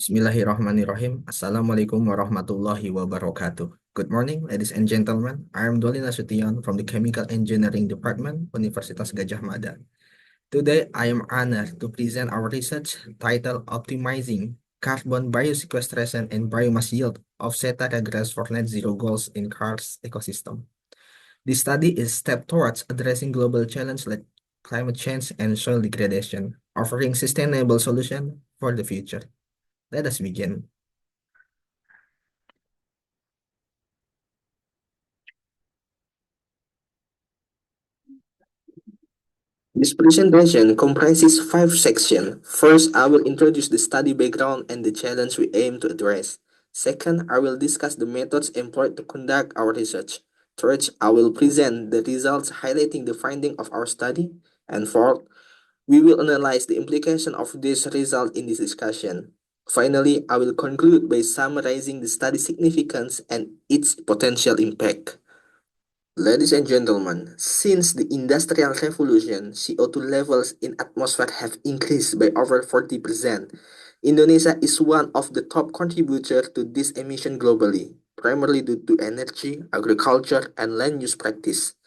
Bismillahirrahmanirrahim. Assalamualaikum warahmatullahi wabarakatuh. Good morning, ladies and gentlemen. I am Dolly from the Chemical Engineering Department, Universitas Gadjah Mada. Today, I am honored to present our research titled Optimizing Carbon Bio-Sequestration and Biomass Yield of Setaria Grass for Net Zero Goals in Karst ecosystem. This study is a step towards addressing global challenges like climate change and soil degradation, offering sustainable solutions for the future. Let us begin. This presentation comprises 5 sections. First, I will introduce the study background and the challenge we aim to address. Second, I will discuss the methods employed to conduct our research. Third, I will present the results highlighting the finding of our study. And fourth, we will analyze the implication of this result in this discussion. Finally, I will conclude by summarizing the study's significance and its potential impact. Ladies and gentlemen, since the Industrial Revolution, CO2 levels in atmosphere have increased by over 40%. Indonesia is one of the top contributors to this emission globally, primarily due to energy, agriculture, and land use practice.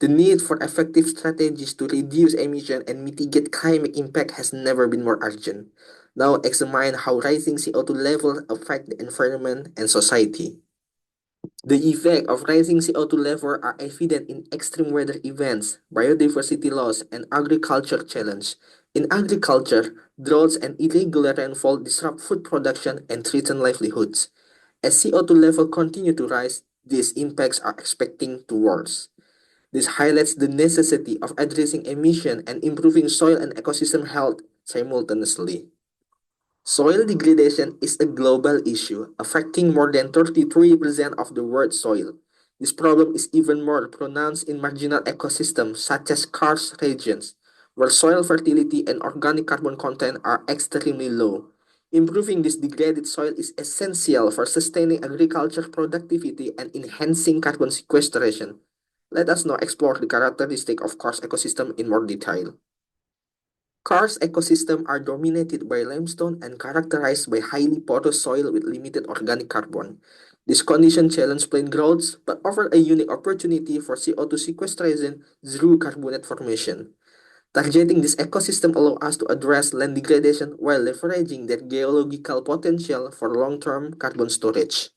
The need for effective strategies to reduce emission and mitigate climate impact has never been more urgent. Now examine how rising CO2 levels affect the environment and society. The effects of rising CO2 levels are evident in extreme weather events, biodiversity loss, and agriculture challenge. In agriculture, droughts and irregular rainfall disrupt food production and threaten livelihoods. As CO2 levels continue to rise, these impacts are expecting to worsen. This highlights the necessity of addressing emission and improving soil and ecosystem health simultaneously. Soil degradation is a global issue, affecting more than 33% of the world's soil. This problem is even more pronounced in marginal ecosystems such as karst regions, where soil fertility and organic carbon content are extremely low. Improving this degraded soil is essential for sustaining agriculture productivity and enhancing carbon sequestration. Let us now explore the characteristics of karst ecosystem in more detail. Karst ecosystems are dominated by limestone and characterized by highly porous soil with limited organic carbon. This condition challenges plant growth but offers a unique opportunity for CO2 sequestration through carbonate formation. Targeting this ecosystem allows us to address land degradation while leveraging their geological potential for long-term carbon storage.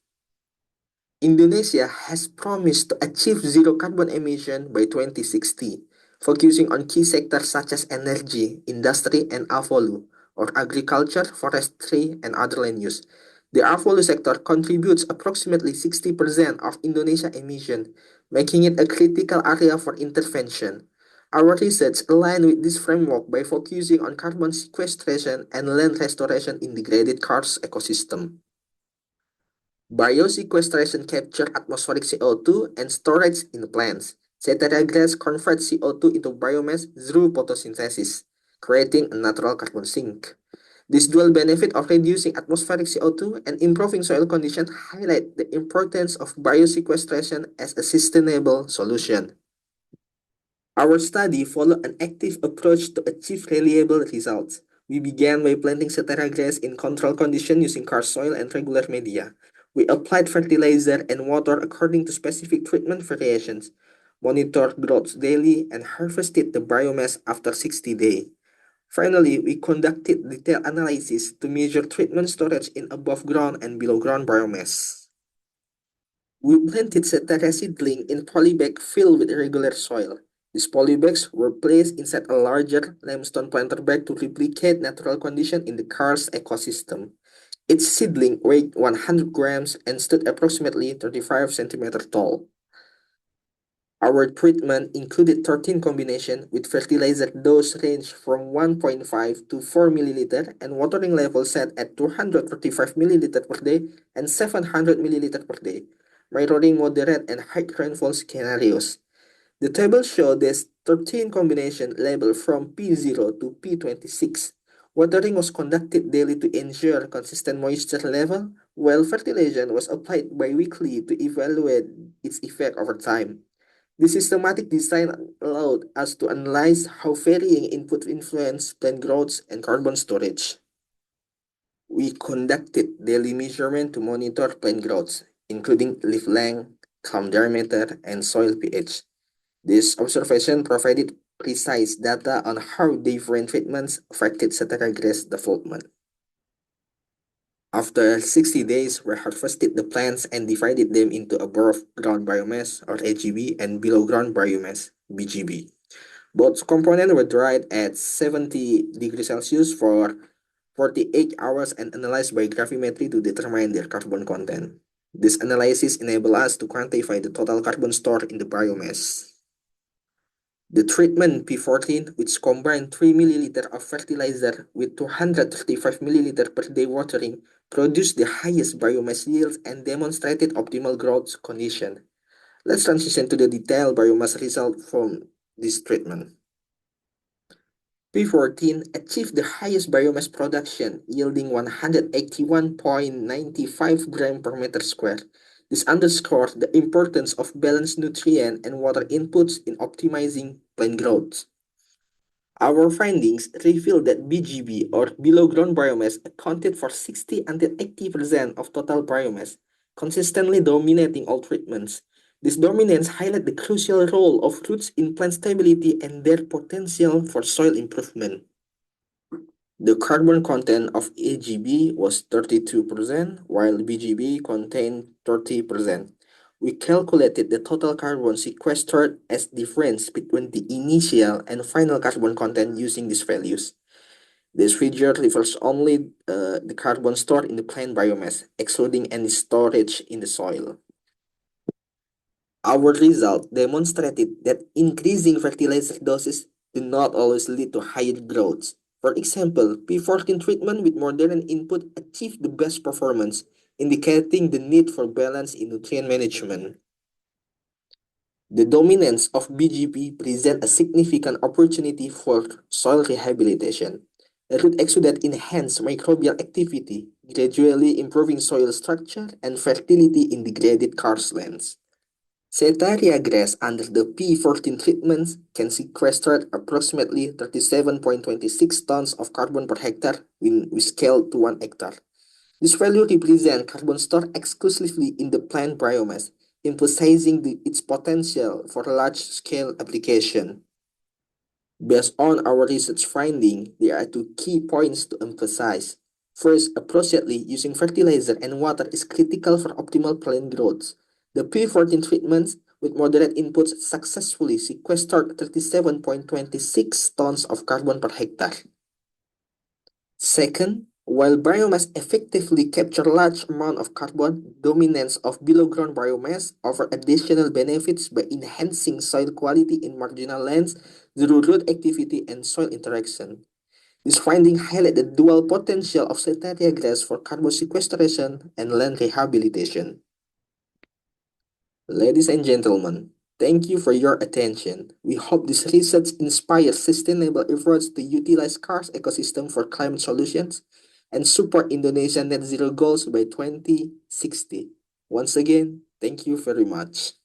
Indonesia has promised to achieve zero carbon emission by 2060, focusing on key sectors such as energy, industry, and AVOLU, or agriculture, forestry, and other land use. The AVOLU sector contributes approximately 60% of Indonesia emission, making it a critical area for intervention. Our research aligns with this framework by focusing on carbon sequestration and land restoration in degraded karst ecosystem. Bio-sequestration captures atmospheric CO2 and storage in plants. Setaria grass converts CO2 into biomass through photosynthesis, creating a natural carbon sink. This dual benefit of reducing atmospheric CO2 and improving soil conditions highlight the importance of bio-sequestration as a sustainable solution. Our study followed an active approach to achieve reliable results. We began by planting Setaria grass in controlled conditions using karst soil and regular media. We applied fertilizer and water according to specific treatment variations, monitored growth daily, and harvested the biomass after 60 days. Finally, we conducted detailed analysis to measure treatment storage in above ground and below ground biomass. We planted Setaria seedling in polybag filled with irregular soil. These polybags were placed inside a larger limestone planter bag to replicate natural conditions in the karst ecosystem. Each seedling weighed 100 grams and stood approximately 35 centimeters tall. Our treatment included 13 combinations with fertilizer dose range from 1.5 to 4 milliliter and watering level set at 235 milliliter per day and 700 milliliter per day, mirroring moderate and high rainfall scenarios. The table shows this 13 combination labeled from P0 to P26. Watering was conducted daily to ensure consistent moisture level, while fertilization was applied biweekly to evaluate its effect over time. This systematic design allowed us to analyze how varying input influence plant growth and carbon storage. We conducted daily measurement to monitor plant growth, including leaf length, culm diameter, and soil pH. This observation provided precise data on how different treatments affected Setaria grass development. After 60 days, we harvested the plants and divided them into above ground biomass or AGB and below ground biomass BGB. Both components were dried at 70 degrees Celsius for 48 hours and analyzed by gravimetry to determine their carbon content. This analysis enabled us to quantify the total carbon stored in the biomass. The treatment P14, which combined 3 ml of fertilizer with 235 ml per day watering, produced the highest biomass yields and demonstrated optimal growth condition. Let's transition to the detailed biomass result from this treatment. P14 achieved the highest biomass production, yielding 181.95 grams per meter square. This underscores the importance of balanced nutrient and water inputs in optimizing plant growth. Our findings reveal that BGB or below ground biomass accounted for 60 until 80% of total biomass, consistently dominating all treatments. This dominance highlights the crucial role of roots in plant stability and their potential for soil improvement. The carbon content of AGB was 32%, while BGB contained 30%. We calculated the total carbon sequestered as difference between the initial and final carbon content using these values. This figure refers only the carbon stored in the plant biomass, excluding any storage in the soil. Our result demonstrated that increasing fertilizer doses do not always lead to higher growth. For example, P14 treatment with modern input achieved the best performance, indicating the need for balance in nutrient management. The dominance of BGP presents a significant opportunity for soil rehabilitation. A root exudate enhances microbial activity, gradually improving soil structure and fertility in degraded karstlands. Setaria grass under the P14 treatments can sequester approximately 37.26 tons of carbon per hectare when we scale to 1 hectare. This value represents carbon stored exclusively in the plant biomass, emphasizing its potential for large-scale application. Based on our research finding, there are two key points to emphasize. First, appropriately using fertilizer and water is critical for optimal plant growth. The P14 treatments with moderate inputs successfully sequestered 37.26 tons of carbon per hectare. Second, while biomass effectively captures large amount of carbon, dominance of below-ground biomass offers additional benefits by enhancing soil quality in marginal lands through root activity and soil interaction. This finding highlights the dual potential of Setaria grass for carbon sequestration and land rehabilitation. Ladies and gentlemen, thank you for your attention. We hope this research inspires sustainable efforts to utilize Karst ecosystem for climate solutions and support Indonesia's net zero goals by 2060. Once again, thank you very much.